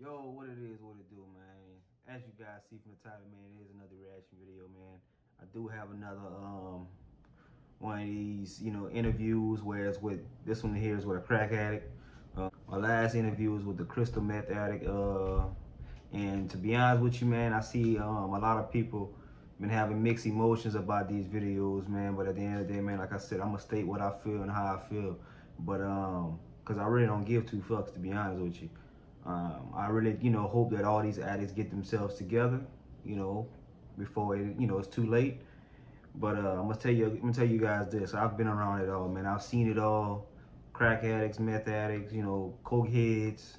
Yo, what it is, what it do, man. As you guys see from the title, man, it is another reaction video, man. I do have another one of these, interviews where it's with this one here is with a crack addict. My last interview was with the crystal meth addict. And to be honest with you, man, I see a lot of people been having mixed emotions about these videos, man. But at the end of the day, man, like I said, I'm gonna state what I feel and how I feel. But cause I really don't give two fucks, to be honest with you. I really, hope that all these addicts get themselves together, before it's too late. But I'm gonna tell you guys this. I've been around it all, man. I've seen it all. Crack addicts, meth addicts, coke heads,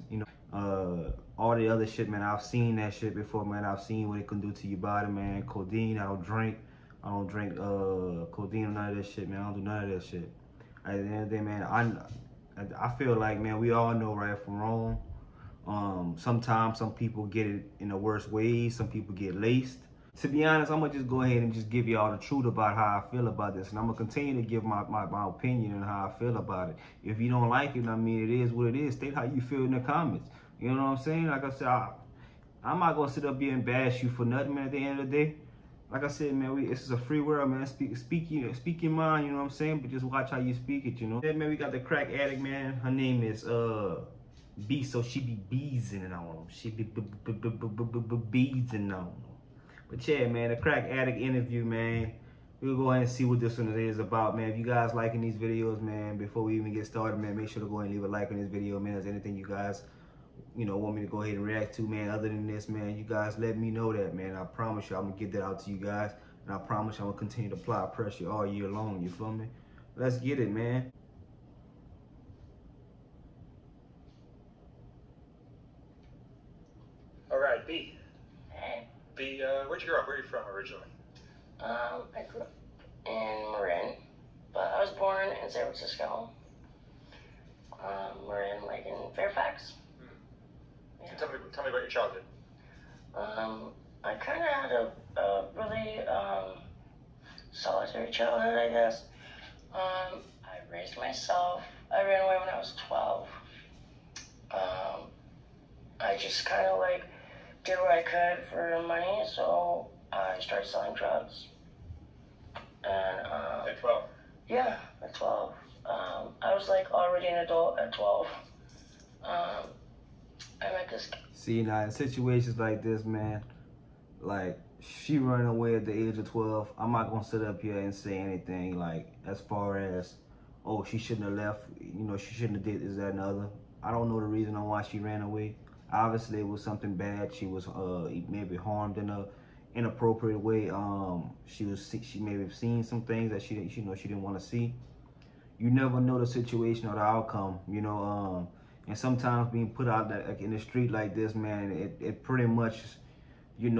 all the other shit, man. I've seen that shit before, man. I've seen what it can do to your body, man. Codeine, I don't drink codeine or none of that shit, man. I don't do none of that shit. At the end of the day, man, I feel like, man, we all know right from wrong. Sometimes some people get it in the worst ways. Some people get laced. To be honest, I'm gonna just go ahead and just give y'all the truth about how I feel about this, and I'm gonna continue to give my opinion and how I feel about it. If you don't like it, I mean, it is what it is. State how you feel in the comments. You know what I'm saying? Like I said, I'm not gonna sit up here and bash you for nothing, man. At the end of the day, like I said, man, this is a free world, man. Speak your mind. You know what I'm saying? But just watch how you speak it. Yeah, man, we got the crack addict, man. Her name is B, so she be beezing on them. She be beezing on them. But yeah, man, the crack addict interview, man. We'll go ahead and see what this one is about, man. If you guys liking these videos, man, before we even get started, man, make sure to go ahead and leave a like on this video, man. If there's anything you guys, want me to go ahead and react to, man, other than this, man, you guys let me know that, man. I promise you I'm gonna get that out to you guys. And I promise you I'm gonna continue to apply pressure all year long, you feel me? Let's get it, man. All right, B. Hey. B, where'd you grow up? Where are you from originally? I grew up in Marin, but I was born in San Francisco. Marin, like in Fairfax. Yeah. Tell me about your childhood. I kind of had a really solitary childhood, I guess. I raised myself. I ran away when I was 12. I just kind of like did what I could for money, so I started selling drugs. And At 12? Yeah, at 12. I was like already an adult at 12. I met this. See, now in situations like this, man, like she running away at the age of 12, I'm not gonna sit up here and say anything like as far as, oh, she shouldn't have left, she shouldn't have did this, that, and the other. I don't know the reason on why she ran away. Obviously, it was something bad. She was maybe harmed in a inappropriate way. She may have seen some things that she didn't want to see. You never know the situation or the outcome, and sometimes being put out like in the street like this, man, it pretty much, you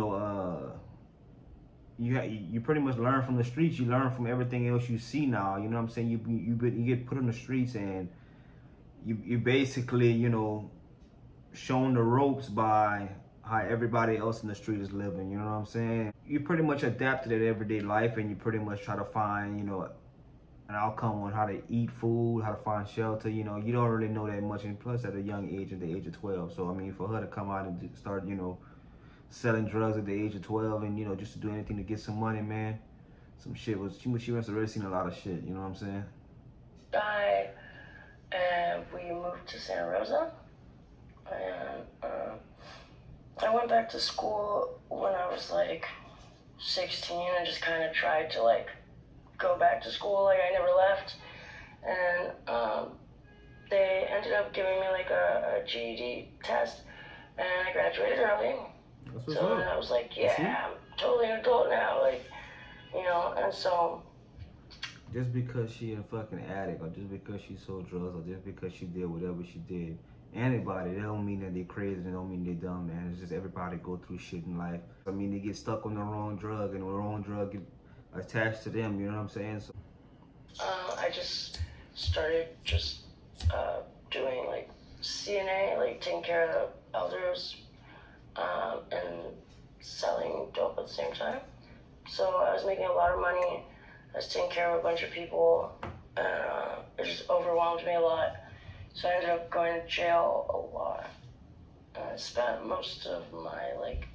pretty much learn from the streets. You learn from everything else you see now. You know what I'm saying? You get put on the streets and you basically, shown the ropes by how everybody else in the street is living, you know what I'm saying? You pretty much adapt to that everyday life, and you pretty much try to find, an outcome on how to eat food, how to find shelter. You don't really know that much, and plus at a young age, at the age of 12. So I mean, for her to come out and start, selling drugs at the age of 12, and just to do anything to get some money, man, some shit was she must have already seen a lot of shit. You know what I'm saying? And we moved to Santa Rosa. And I went back to school when I was like 16 and just kind of tried to like go back to school, like I never left. And they ended up giving me like a GED test, and I graduated early. So I was like, yeah, I'm totally an adult now, like, and so. Just because she a fucking addict, or just because she sold drugs, or just because she did whatever she did, anybody, that don't mean that they crazy, they don't mean they dumb, man. It's just everybody go through shit in life. I mean, they get stuck on the wrong drug, and the wrong drug get attached to them, you know what I'm saying? So I just started doing like CNA, like taking care of elders, and selling dope at the same time. So I was making a lot of money. I was taking care of a bunch of people, and it just overwhelmed me a lot. So I ended up going to jail a lot. I spent most of my like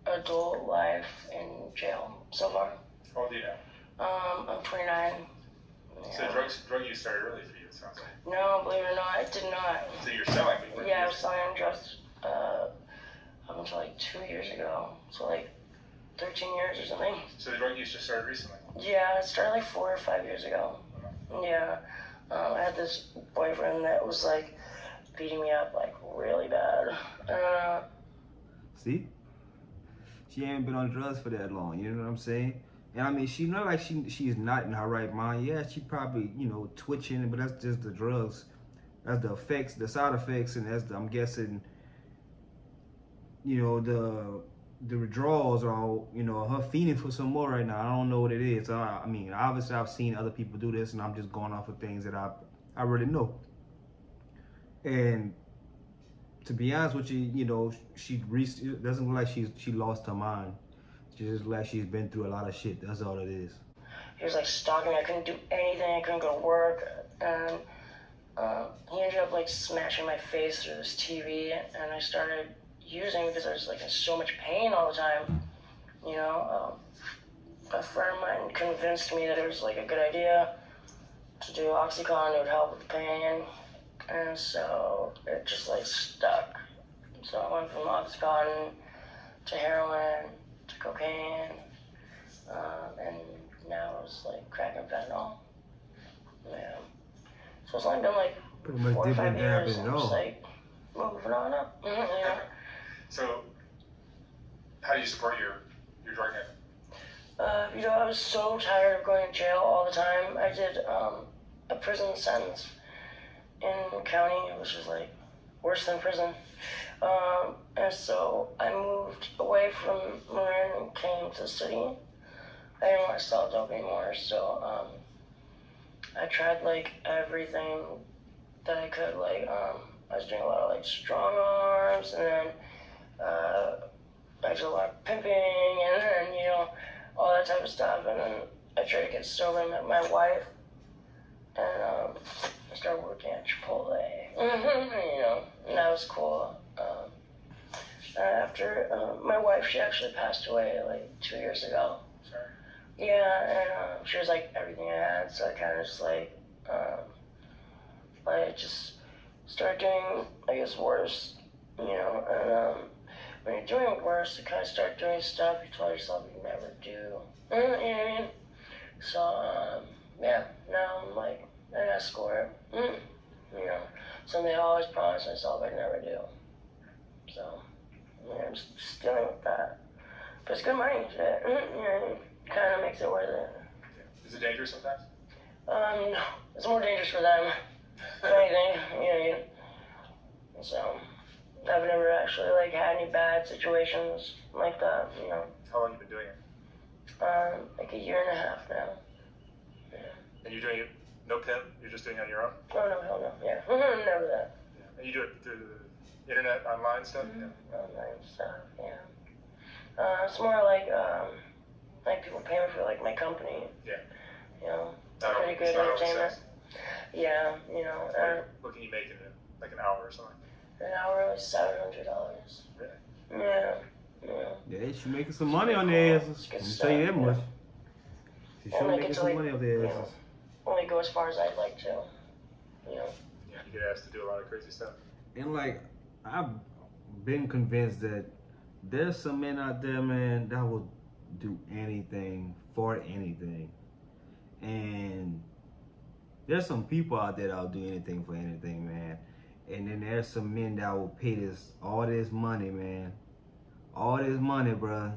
adult life in jail so far. How old are you now? I'm 29. So drug use started early for you, it sounds like. No, believe it or not, it did not. So you're selling? Yeah, I was selling drugs up until like 2 years ago. So like 13 years or something. So the drug use just started recently? Yeah, it started like 4 or 5 years ago. Yeah. I had this boyfriend that was like beating me up like really bad. See? She ain't been on drugs for that long, you know what I'm saying? And I mean, she not like she's not in her right mind. Yeah, she probably, you know, twitching, but that's just the drugs. That's the effects, the side effects, and that's I'm guessing, you know, the withdrawals are, you know, her feeling for some more right now. I don't know what it is. I mean, obviously I've seen other people do this, and I'm just going off of things that I really know. And to be honest with you, you know, it doesn't look like she lost her mind. She just like she's been through a lot of shit. That's all it is. He was like stalking me. I couldn't do anything. I couldn't go to work. And he ended up like smashing my face through this TV. And I started using because I was like in so much pain all the time. You know, a friend of mine convinced me that it was like a good idea to do Oxycontin. It would help with the pain. And so it just like stuck. So I went from Oxycontin to heroin to cocaine, and now it's like crack and fentanyl. Yeah. So it's only been like pretty much 4 or 5 years. at I'm just all. like moving on up. Yeah. So, how do you support your drug habit? You know, I was so tired of going to jail all the time. I did a prison sentence in county, which is like worse than prison. And so I moved away from Marin and came to the city. I didn't want to sell dope anymore, so I tried like everything that I could. Like I was doing a lot of like strong arms, and then I did a lot of pimping, and then you know all that type of stuff. And then I tried to get sober and met my wife, and I started working at Chipotle. You know, and that was cool. After my wife, she actually passed away like 2 years ago. Sorry. Yeah, and she was like everything I had, so I kind of just like I just started doing, I guess, worse, you know. And when you're doing worse, you kind of start doing stuff you told yourself you'd never do. You know what I mean? So yeah, now I'm like an escort. You know, something I always promised myself I'd never do. So yeah, I'm just dealing with that. But it's good money, shit. You know, kind of makes it worth it. Is it dangerous sometimes? No, it's more dangerous for them, if anything. You know what I mean? So I've never actually like had any bad situations like that. You know. How long have you been doing it? Like a year and a half now. Yeah. And you're doing it no pimp? You're just doing it on your own? Oh no, hell no. Yeah, never that. Yeah. And you do it through the internet, online stuff? Yeah. Online stuff. Yeah. It's more like people pay me for like my company. Yeah. You know, Not pretty good always entertainment. sex. Yeah, you know. What can you make in like an hour or something? An hour was $700. Really? Yeah. Yeah. Yeah, she making some money on their asses. Good Let me stuff, tell you that yeah. much. She sure Only making get to, some like, money off their you asses. know, only go as far as I'd like to. You know. Yeah. You get asked to do a lot of crazy stuff. And like, I've been convinced that there's some men out there, man, that will do anything for anything. And there's some people out there that will do anything for anything, man. And then there's some men that will pay all this money, man. All this money, bruh.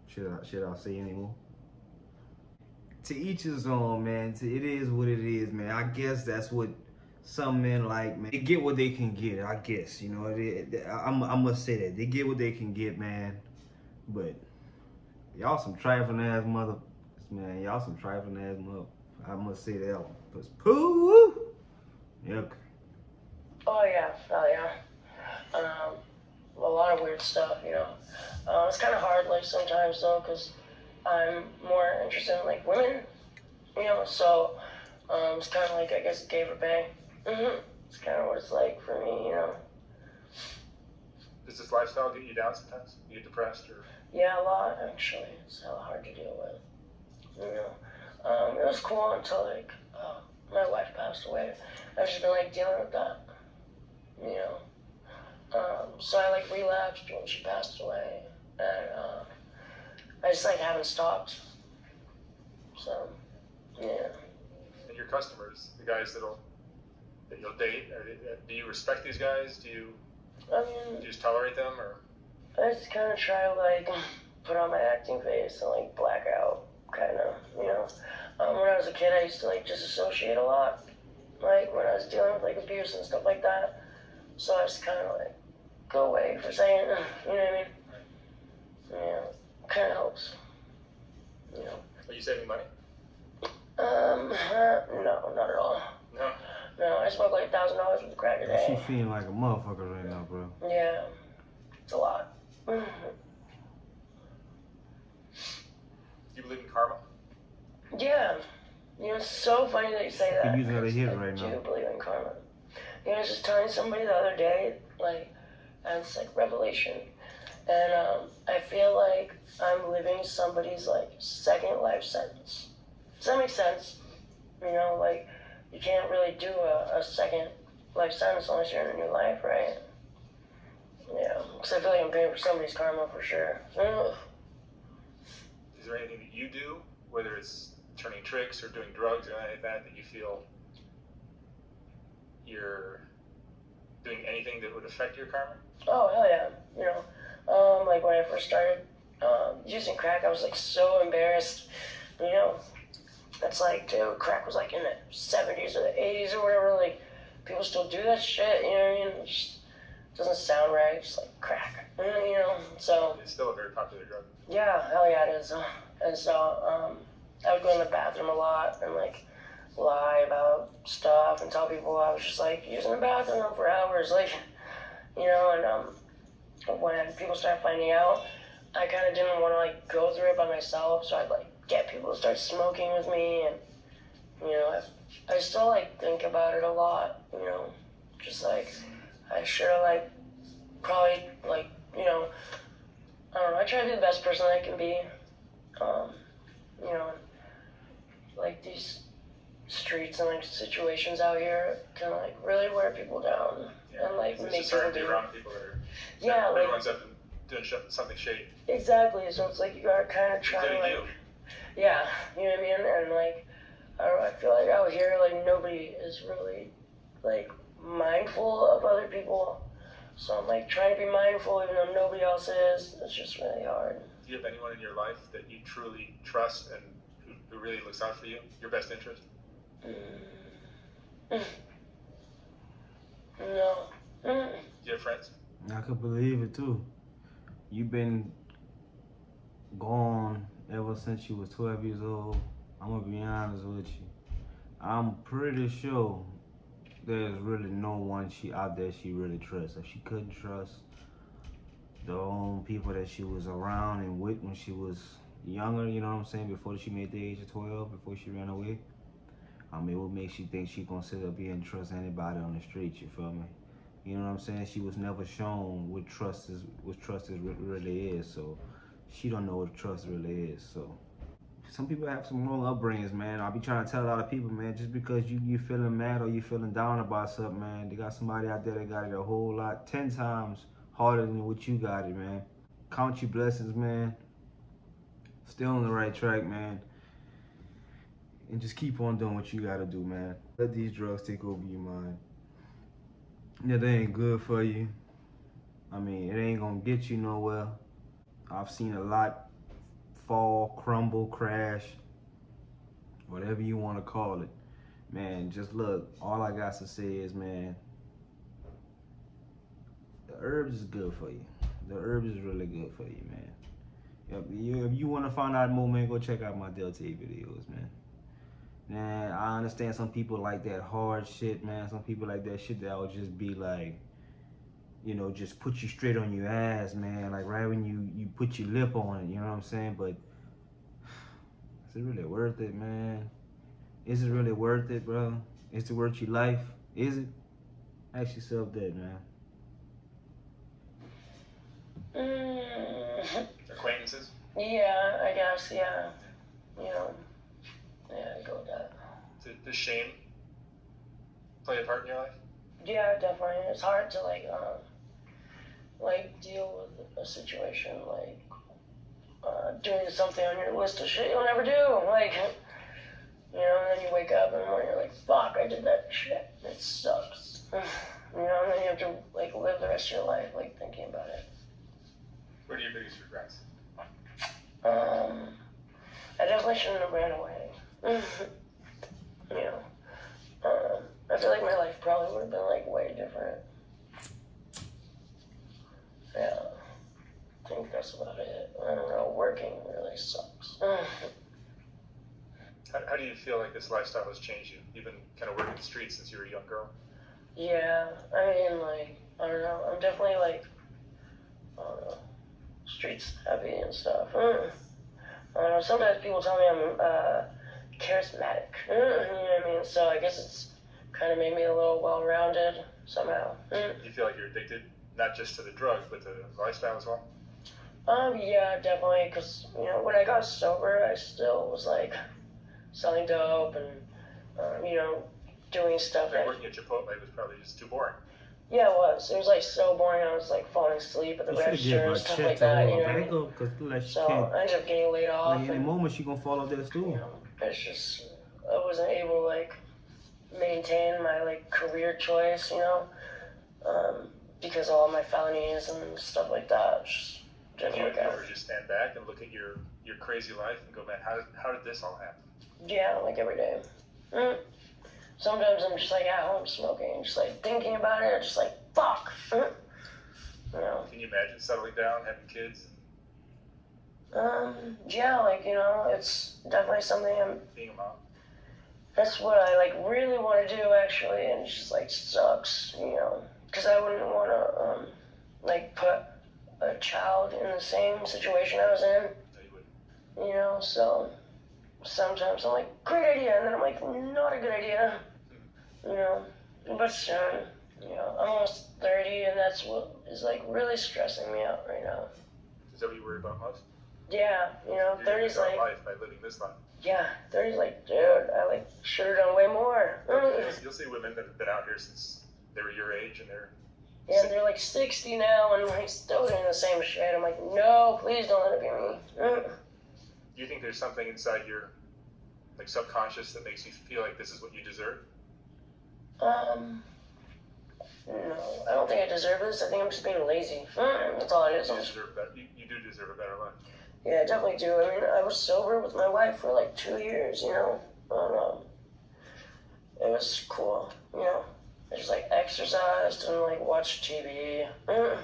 Should I say anymore? To each his own, man. It is what it is, man. I guess that's what some men like, man. They get what they can get, I guess. You know, I must say that. They get what they can get, man. But y'all some trifling ass mother, man. Y'all some trifling ass mother. I must say that one. Cause poo, yuck. Oh yeah, a lot of weird stuff, you know. It's kind of hard, like sometimes though, cause I'm more interested in like women, you know. So it's kind of like I guess gay for bang. It's kind of what it's like for me, you know. Does this lifestyle get you down sometimes? You get depressed or? Yeah, a lot, actually. It's hella hard to deal with, you know. It was cool until, like, my wife passed away. I've just been, like, dealing with that, you know. So I, like, relapsed when she passed away, and I just, like, haven't stopped. So, yeah. And your customers, the guys that you'll date, do you respect these guys? Do you just tolerate them, or? I just kind of try to, like, put on my acting face and, like, black out, kind of, you know. When I was a kid, I used to, like, disassociate a lot, like, when I was dealing with, like, abuse and stuff like that. So I just kind of, like, go away for a second, you know what I mean? Yeah, kind of helps, you know. Are you saving money? No, not at all. No. No, I smoke like $1,000 worth of crack a day. She feeling like a motherfucker right now, bro. Yeah, it's a lot. Do you believe in karma? Yeah, you know, it's so funny that you say that. You got a hit right I now. do believe in karma. You know, I was just telling somebody the other day, like, and it's like revelation, and I feel like I'm living somebody's like second life sentence. Does that make sense? You know, like, you can't really do a second life sentence unless you're in a new life, right? Yeah, because I feel like I'm paying for somebody's karma for sure. Ugh. Is there anything that you do, whether it's turning tricks or doing drugs or anything like that, that you feel you're doing anything that would affect your karma? Oh, hell yeah. You know, like when I first started using crack, I was like so embarrassed. You know, it's like, dude, crack was like in the 70s or the 80s or whatever. Like, people still do that shit, you know what I mean? It just doesn't sound right, just like crack, you know? So, It's still a very popular drug. yeah, hell yeah, it is. And so, I would go in the bathroom a lot and like lie about stuff and tell people I was just like using the bathroom for hours, like, you know, and when people started finding out, I kind of didn't want to like go through it by myself, so I'd like get people to start smoking with me, and you know, I still like think about it a lot, you know, just like I should have like probably like, you know, I don't know, I try to be the best person I can be, you know, like these streets and like situations out here can like really wear people down, and like make people do around people that are, yeah, like, everyone's up and doing something shady. Exactly, so it's like you gotta kind of try to like, yeah, you know what I mean, and like, I don't know, I feel like out here like nobody is really like mindful of other people, so I'm like trying to be mindful even though nobody else is. It's just really hard. Do you have anyone in your life that you truly trust and who really looks out for you, your best interest? No. Do you have friends? I could believe it too. You've been gone ever since you was 12 years old. I'm gonna be honest with you. I'm pretty sure there's really no one out there she really trusts. If she couldn't trust the own people that she was around and with when she was younger, you know what I'm saying, before she made the age of 12, before she ran away, I mean, what makes you think she gonna sit up here and trust anybody on the street, you feel me? You know what I'm saying? She was never shown what trust really is, so she don't know what trust really is. So some people have some wrong upbringings, man. I'll be trying to tell a lot of people, man, just because you feeling mad or you feeling down about something, man, they got somebody out there that got it a whole lot, 10 times harder than what you got it, man. Count your blessings, man. Still on the right track, man. And just keep on doing what you gotta do, man. Let these drugs take over your mind. Yeah, they ain't good for you. I mean, it ain't gonna get you nowhere. I've seen a lot fall, crumble, crash, whatever you want to call it. Man, just look, all I got to say is, man, the herbs is good for you. The herbs is really good for you, man. If you want to find out more, man, go check out my Delta 8 videos, man. Man, I understand some people like that hard shit, man. Some people like that shit that would just be like, you know, just put you straight on your ass, man. Like right when you put your lip on it, you know what I'm saying? But is it really worth it, man? Is it really worth it, bro? Is it worth your life? Is it? Ask yourself that, man. Acquaintances? Yeah, I guess, yeah. You know, yeah, I go with that. Does shame play a part in your life? Yeah, definitely. It's hard to like deal with a situation like doing something on your list of shit you'll never do. Like, you know, and then you wake up and you're like, fuck, I did that shit. It sucks. You know, and then you have to like live the rest of your life like thinking about it. What are your biggest regrets? I definitely shouldn't have ran away. You know, I feel like my life probably would have been like way different. Yeah, I think that's about it. I don't know, working really sucks. How do you feel like this lifestyle has changed you? You've been kind of working the streets since you were a young girl. Yeah, I mean, like, I don't know, I'm definitely like, I don't know, streets heavy and stuff. I don't know, sometimes people tell me I'm charismatic, you know what I mean? So I guess it's kind of made me a little well-rounded somehow. You feel like you're addicted, not just to the drugs, but to the lifestyle as well? Yeah, definitely, because, you know, when I got sober, I still was, like, selling dope and, you know, doing stuff. Like working at Chipotle was probably just too boring. Yeah, it was. It was, like, so boring. I was, like, falling asleep at the register and stuff like that, you know what I mean? So I ended up getting laid off. Like, any moment she gonna fall off that stool. You know, it's just, I wasn't able to, like, maintain my, like, career choice, you know, because of all my felonies and stuff like that. Just didn't work out. You ever just stand back and look at your crazy life and go, man, how did this all happen? Yeah, like every day. Sometimes I'm just like at home smoking, just like thinking about it, just like, fuck. You know. Can you imagine settling down, having kids? Yeah, like, you know, it's definitely something Being a mom? That's what I, like, really want to do, actually, and it just, like, sucks, you know, because I wouldn't want to, like, put a child in the same situation I was in. No, you wouldn't. You know, so sometimes I'm like, great idea, and then I'm like, not a good idea. You know, but soon, you know, I'm almost 30, and that's what is, like, really stressing me out right now. Is that what you worry about most? Yeah, you know, 30's like... life by living this life. Yeah, 30's like, dude, I, like, should have done way more. You'll see women that have been out here since they were your age, and they're... Yeah, and they're, like, 60 now, and, like, still doing the same shit. I'm like, no, please don't let it be me. Do you think there's something inside your, like, subconscious that makes you feel like this is what you deserve? No, I don't think I deserve this. I think I'm just being lazy. That's all it is. You do deserve a better life. Yeah, I definitely do. I mean, I was sober with my wife for like 2 years, you know. It was cool, you know. I just like exercised and like watched TV. Yeah,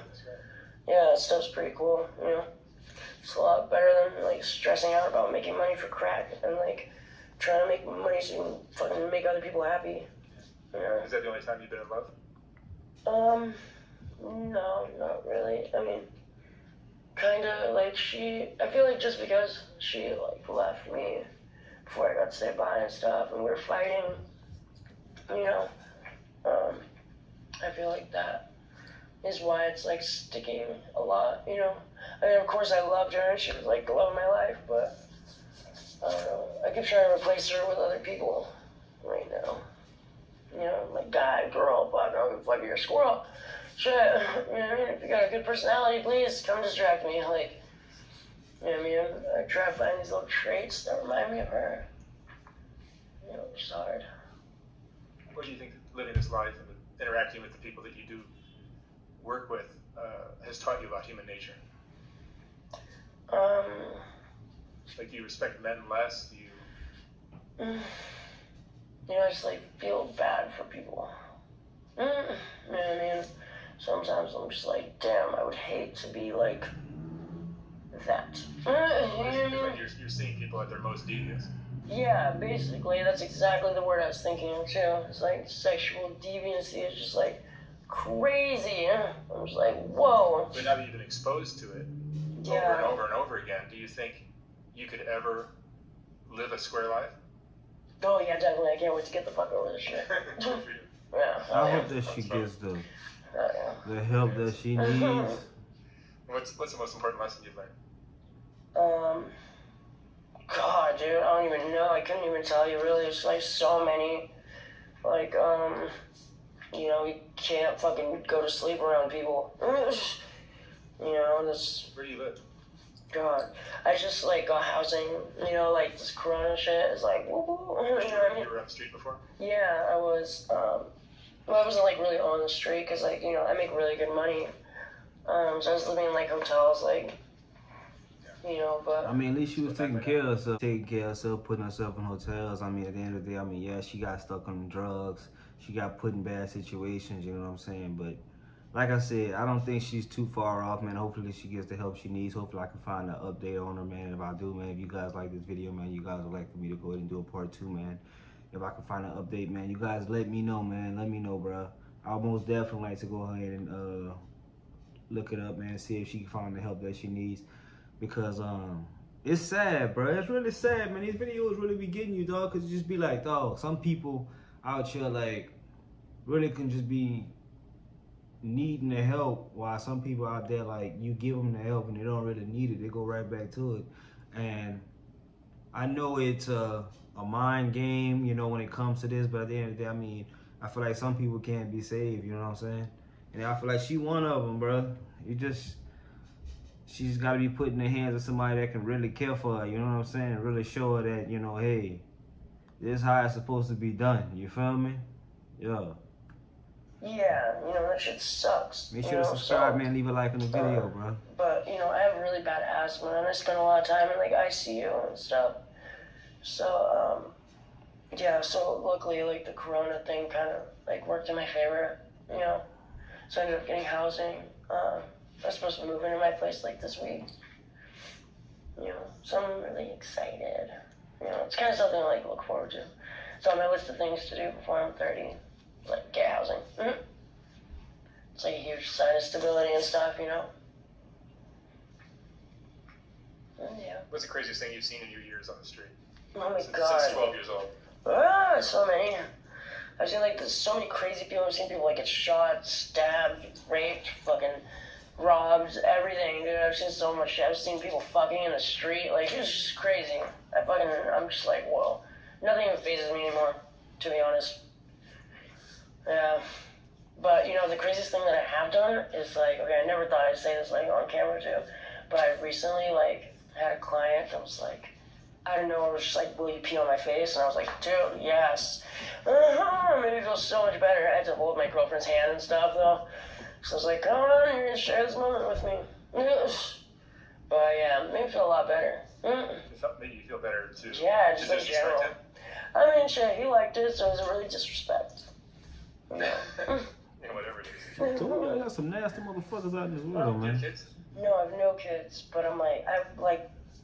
that stuff's pretty cool, you know. It's a lot better than like stressing out about making money for crack and like trying to make money so you can fucking make other people happy. You know? Is that the only time you've been in love? No, not really. I mean, kinda, like, I feel like just because she, like, left me before I got to say bye and stuff, and we were fighting, you know, I feel like that is why it's, like, sticking a lot, you know. I mean, of course I loved her, and she was, like, the love of my life, but, I don't know, I keep trying to replace her with other people right now. You know, like, guy, girl, fuck, I don't give a fuck, you're a squirrel. Shit, you know what I mean? If you got a good personality, please come distract me. Like, you know what I mean? I try to find these little traits that remind me of her. You know, it's hard. What do you think living this life and interacting with the people that you do work with has taught you about human nature? Like, do you respect men less? Do you... You know, I just, like, feel bad for people. You know what I mean? Sometimes I'm just like, damn, I would hate to be like that. Like you're seeing people at their most devious. Yeah, basically, that's exactly the word I was thinking of too. It's like sexual deviancy is just like crazy. I'm just like, whoa. But now that you've been exposed to it over and over and over again, do you think you could ever live a square life? Oh yeah, definitely. I can't wait to get the fuck over this shit. Yeah. I hope that she gets the help that she needs. What's the most important lesson you've learned? God, dude, I don't even know. I couldn't even tell you, really. It's like so many. Like, you know, you can't fucking go to sleep around people. You know, that's... Where do you live? God. I just, like, got housing, you know, like, this corona shit is like, woo-hoo. You know what I mean? You were on the street before? Yeah, I was, well, I wasn't, like, really on the street, because, like, you know, I make really good money. So I was living in, like, hotels, like, you know, but... I mean, at least she was taking care of herself, putting herself in hotels. I mean, at the end of the day, I mean, yeah, she got stuck on drugs. She got put in bad situations, you know what I'm saying? But like I said, I don't think she's too far off, man. Hopefully she gets the help she needs. Hopefully I can find an update on her, man. If I do, man, if you guys like this video, man, you guys would like for me to go ahead and do a part 2, man. If I can find an update, man, you guys let me know, man. Let me know, bro. I'll most definitely like to go ahead and look it up, man, see if she can find the help that she needs. Because it's sad, bro. It's really sad, man. These videos really be getting you, dog. Cause it just be like, dog, some people out here like really can just be needing the help, while some people out there, like, you give them the help and they don't really need it. They go right back to it. And I know it's a mind game, you know, when it comes to this, but at the end of the day, I mean, I feel like some people can't be saved, you know what I'm saying? And I feel like she one of them, bro. She's got to be put in the hands of somebody that can really care for her, you know what I'm saying? And really show her that, you know, hey, this is how it's supposed to be done. You feel me? Yeah. Yeah, you know, that shit sucks. Make sure to subscribe, man. Leave a like on the video, bro. But, you know, I have really bad asthma, and I spend a lot of time in, like, ICU and stuff. So, yeah, so luckily, like, the corona thing kind of, like, worked in my favor, you know? So I ended up getting housing. I was supposed to move into my place, like, this week. You know, so I'm really excited. You know, it's kind of something to, like, look forward to. It's on my list of things to do before I'm 30. Like, get housing. Mm-hmm. It's like a huge sign of stability and stuff, you know? And yeah. What's the craziest thing you've seen in your years on the street? Oh my God. Since 12 years old. Ah, so many. I've seen, like, there's so many crazy people. I've seen people, like, get shot, stabbed, raped, fucking robbed, everything, dude. I've seen so much shit. I've seen people fucking in the street. Like, it's just crazy. I'm just like, whoa. Nothing even phases me anymore, to be honest. Yeah. But, you know, the craziest thing that I have done is, like, okay, I never thought I'd say this, like, on camera, too. But I recently, like, had a client that was, like, I don't know, it was just like, will you pee on my face? And I was like, dude, yes. Made me feel so much better. I had to hold my girlfriend's hand and stuff, though. So I was like, come on, you're going to share this moment with me. But, yeah, it made me feel a lot better. It made you feel better, too. Yeah, just in general. I mean, shit, he liked it, so it was a really disrespect. Yeah, whatever it is. I got some nasty motherfuckers out in this world, man. Kids? No, I have no kids, but I'm like, I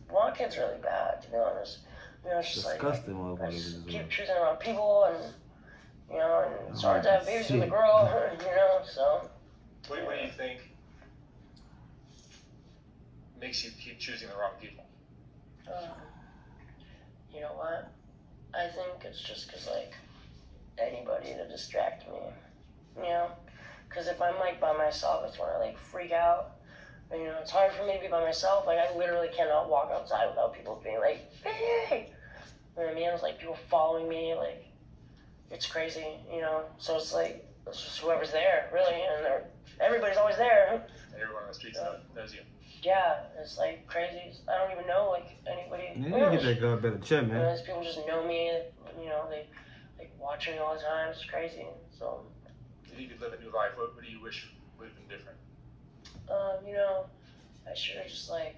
want kids really bad, to be honest. You know, it's just disgusting like, I motherfuckers. just keep choosing around people, and, you know, and it's hard to have babies with a girl, you know, so. What do you think makes you keep choosing the wrong people? You know what? I think it's just because, like, anybody to distract me, you know? Because if I'm, like, by myself, it's when I, like, freak out. And, you know, it's hard for me to be by myself. Like, I literally cannot walk outside without people being like, hey! You know what I mean? It's like people following me, like, it's crazy, you know? So it's like, it's just whoever's there, really, and everybody's always there. Everyone on the streets knows you. Yeah, it's like crazy. I don't even know, like, anybody. You need to get that guy better check, man. These people just know me, you know, they like watch me all the time. It's crazy. So. If you could live a new life, what do you wish would have been different? You know, I should have just like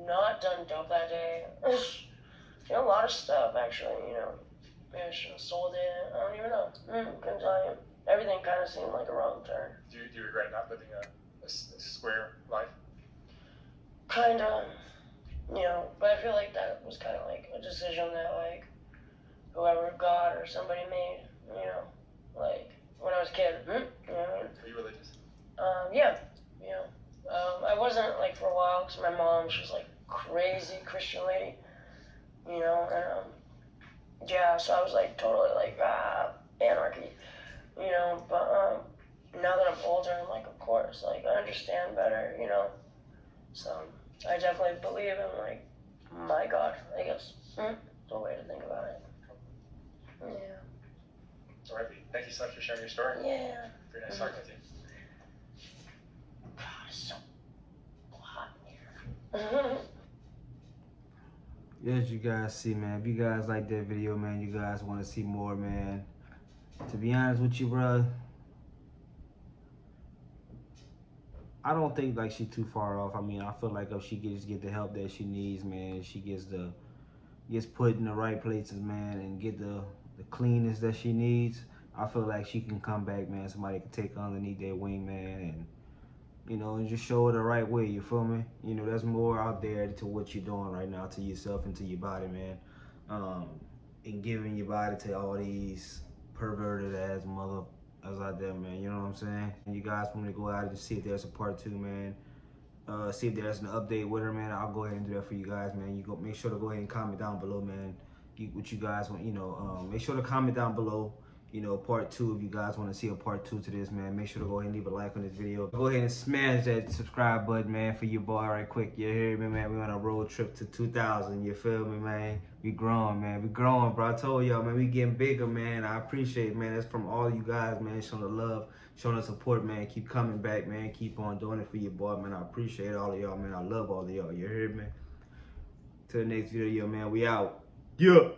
not done dope that day. You know, a lot of stuff actually. You know, maybe I should have sold it. I don't even know. Couldn't tell you. Everything kind of seemed like a wrong turn. Do you regret not living a square life? Kinda, you know, but I feel like that was kind of like a decision that like whoever God or somebody made, you know, like when I was a kid. You know what I mean? Are you religious? Yeah, you know, I wasn't like for a while because my mom, she was like crazy Christian lady, you know, and yeah, so I was like totally like anarchy, you know, but now that I'm older, I'm like, of course, like, I understand better, you know, so I definitely believe in, like, my God, I guess, the way to think about it. Yeah. All right, thank you so much for sharing your story. Yeah. Very nice talking with you. God, it's so hot in here. As you guys see, man, if you guys like that video, man, you guys want to see more, man. To be honest with you, bro, I don't think like she too far off. I mean, I feel like if she get the help that she needs, man, she gets put in the right places, man, and get the cleanness that she needs, I feel like she can come back, man. Somebody can take her underneath their wing, man, and you know, and just show her the right way, you feel me? You know, there's more out there to what you're doing right now to yourself and to your body, man. And giving your body to all these perverted ass mother out there, man. You know what I'm saying? And you guys want me to go out and see if there's a part 2, man. See if there's an update with her, man. I'll go ahead and do that for you guys, man. You go make sure to go ahead and comment down below, man. What you guys want, you know, make sure to comment down below, you know, part 2 if you guys want to see a part 2 to this, man. Make sure to go ahead and leave a like on this video. Go ahead and smash that subscribe button, man, for your boy right quick. You hear me, man? We on a road trip to 2,000. You feel me, man? We growing, man. We growing, bro. I told y'all, man, we getting bigger, man. I appreciate it, man. That's from all you guys, man, showing the love, showing the support, man. Keep coming back, man. Keep on doing it for your boy, man. I appreciate all of y'all, man. I love all of y'all. You hear me? Till the next video, man. We out. Yeah.